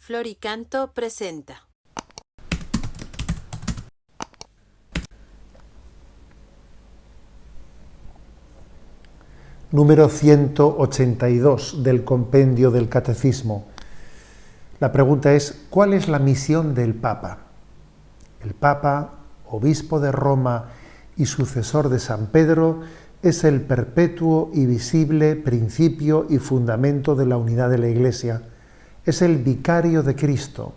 Floricanto presenta. Número 182 del compendio del Catecismo. La pregunta es, ¿cuál es la misión del Papa? El Papa, obispo de Roma y sucesor de San Pedro, es el perpetuo y visible principio y fundamento de la unidad de la Iglesia. Es el vicario de Cristo,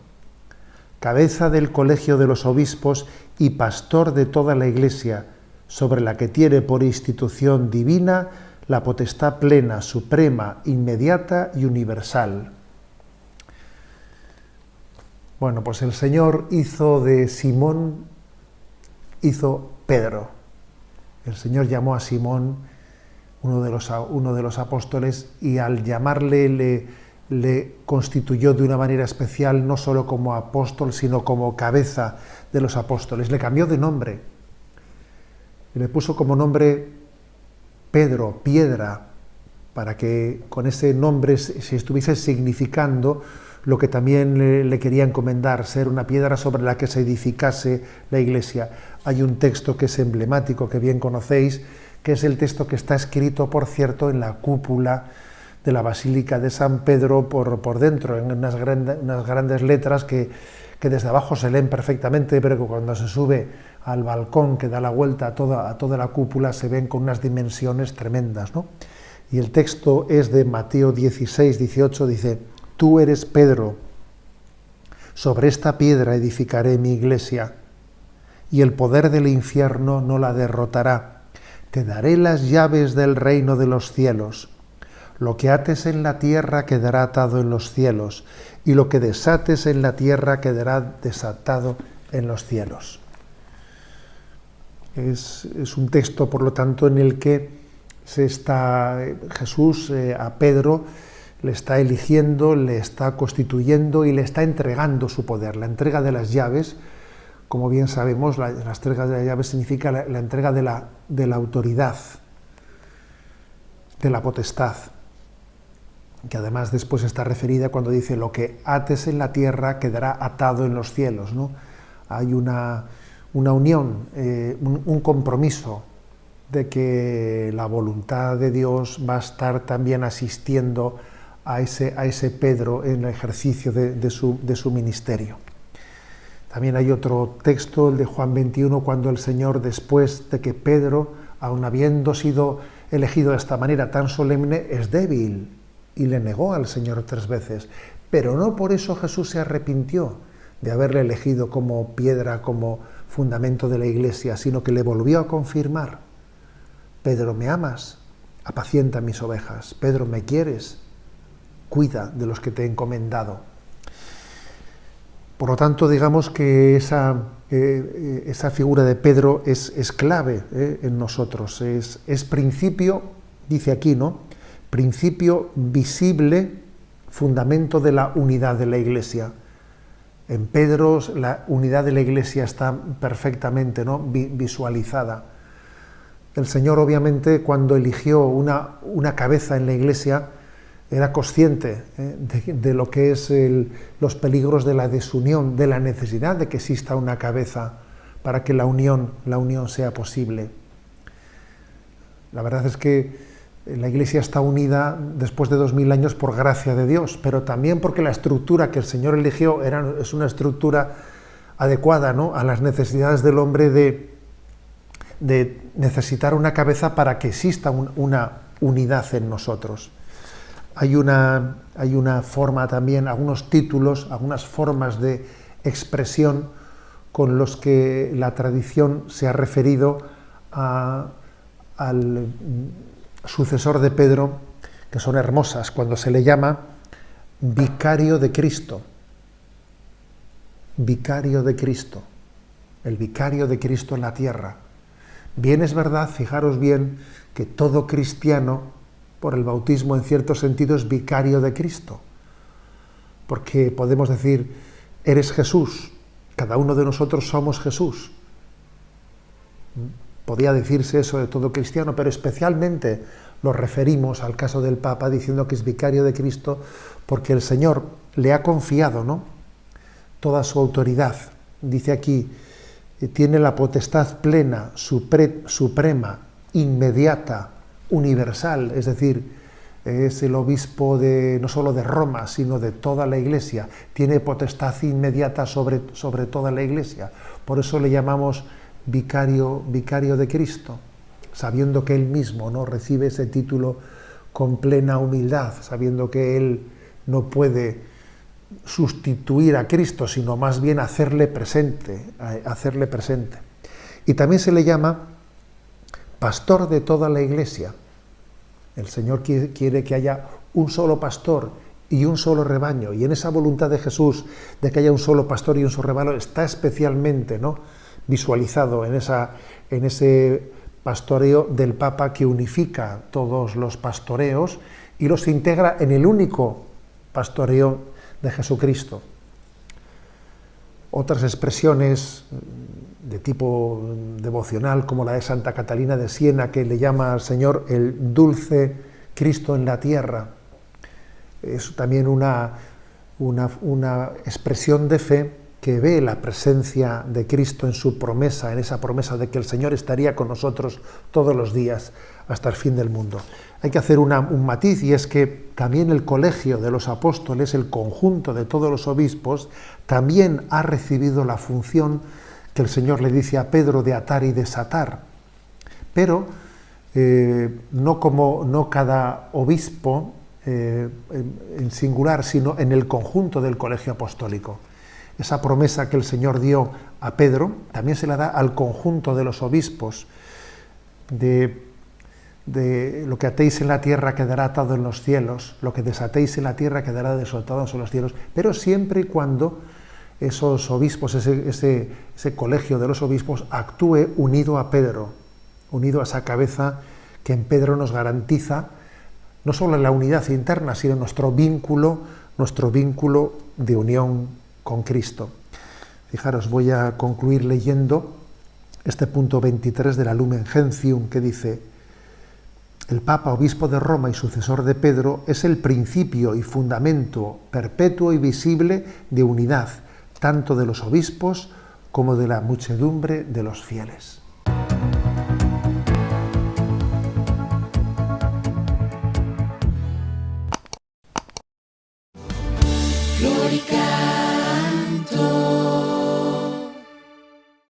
cabeza del colegio de los obispos y pastor de toda la Iglesia, sobre la que tiene por institución divina la potestad plena, suprema, inmediata y universal. Bueno, pues el Señor hizo de Simón, hizo Pedro. El Señor llamó a Simón, uno de los apóstoles, y al llamarle le constituyó de una manera especial, no solo como apóstol, sino como cabeza de los apóstoles. Le cambió de nombre. Y le puso como nombre Pedro, piedra, para que con ese nombre se estuviese significando lo que también le quería encomendar, ser una piedra sobre la que se edificase la Iglesia. Hay un texto que es emblemático, que bien conocéis, que es el texto que está escrito, por cierto, en la cúpula de la Basílica de San Pedro por dentro, en unas grandes letras que desde abajo se leen perfectamente, pero que cuando se sube al balcón que da la vuelta a toda la cúpula se ven con unas dimensiones tremendas, ¿no? Y el texto es de Mateo 16, 18, dice: Tú eres Pedro, sobre esta piedra edificaré mi iglesia, y el poder del infierno no la derrotará. Te daré las llaves del reino de los cielos. Lo que ates en la tierra quedará atado en los cielos, y lo que desates en la tierra quedará desatado en los cielos. Es un texto, por lo tanto, en el que Jesús a Pedro le está eligiendo, le está constituyendo y le está entregando su poder. La entrega de las llaves, como bien sabemos, la entrega de las llaves significa la entrega de la autoridad, de la potestad, que además después está referida cuando dice: lo que ates en la tierra quedará atado en los cielos, ¿no? Hay una unión, un compromiso de que la voluntad de Dios va a estar también asistiendo a ese Pedro en el ejercicio de su ministerio. También hay otro texto, el de Juan 21, cuando el Señor, después de que Pedro, aun habiendo sido elegido de esta manera tan solemne, es débil y le negó al Señor 3 veces. Pero no por eso Jesús se arrepintió de haberle elegido como piedra, como fundamento de la Iglesia, sino que le volvió a confirmar: Pedro, ¿me amas? Apacienta mis ovejas. Pedro, ¿me quieres? Cuida de los que te he encomendado. Por lo tanto, digamos que esa figura de Pedro es clave en nosotros. Es principio, dice aquí, ¿no? Principio visible, fundamento de la unidad de la Iglesia. En Pedro la unidad de la Iglesia está perfectamente, ¿no?, visualizada. El Señor, obviamente, cuando eligió una cabeza en la Iglesia, era consciente de lo que es los peligros de la desunión, de la necesidad de que exista una cabeza para que la unión sea posible. La verdad es que la Iglesia está unida después de 2000 años por gracia de Dios, pero también porque la estructura que el Señor eligió es una estructura adecuada, ¿no?, a las necesidades del hombre de necesitar una cabeza para que exista una unidad en nosotros. Hay una forma también, algunos títulos, algunas formas de expresión con los que la tradición se ha referido al sucesor de Pedro, que son hermosas, cuando se le llama vicario de Cristo. Vicario de Cristo. El vicario de Cristo en la tierra. Bien es verdad, fijaros bien, que todo cristiano, por el bautismo, en cierto sentido, es vicario de Cristo. Porque podemos decir: eres Jesús, cada uno de nosotros somos Jesús. Podía decirse eso de todo cristiano, pero especialmente lo referimos al caso del Papa diciendo que es vicario de Cristo porque el Señor le ha confiado, ¿no?, toda su autoridad. Dice aquí, tiene la potestad plena, suprema, inmediata, universal, es decir, es el obispo no solo de Roma, sino de toda la Iglesia. Tiene potestad inmediata sobre toda la Iglesia. Por eso le llamamos vicario de Cristo, sabiendo que él mismo, ¿no?, recibe ese título con plena humildad, sabiendo que él no puede sustituir a Cristo, sino más bien hacerle presente. Y también se le llama pastor de toda la Iglesia. El Señor quiere que haya un solo pastor y un solo rebaño, y en esa voluntad de Jesús de que haya un solo pastor y un solo rebaño está especialmente, ¿no?, visualizado en ese pastoreo del Papa, que unifica todos los pastoreos y los integra en el único pastoreo de Jesucristo. Otras expresiones de tipo devocional, como la de Santa Catalina de Siena, que le llama al Señor el dulce Cristo en la tierra, es también una expresión de fe que ve la presencia de Cristo en su promesa, en esa promesa de que el Señor estaría con nosotros todos los días hasta el fin del mundo. Hay que hacer un matiz, y es que también el colegio de los apóstoles, el conjunto de todos los obispos, también ha recibido la función que el Señor le dice a Pedro de atar y desatar, pero no cada obispo en singular, sino en el conjunto del colegio apostólico. Esa promesa que el Señor dio a Pedro también se la da al conjunto de los obispos, de lo que atéis en la tierra quedará atado en los cielos, lo que desatéis en la tierra quedará desatado en los cielos, pero siempre y cuando esos obispos, ese colegio de los obispos actúe unido a Pedro, unido a esa cabeza que en Pedro nos garantiza no solo la unidad interna, sino nuestro vínculo de unión con Cristo. Fijaros, voy a concluir leyendo este punto 23 de la Lumen Gentium, que dice: el Papa, obispo de Roma y sucesor de Pedro, es el principio y fundamento perpetuo y visible de unidad, tanto de los obispos como de la muchedumbre de los fieles.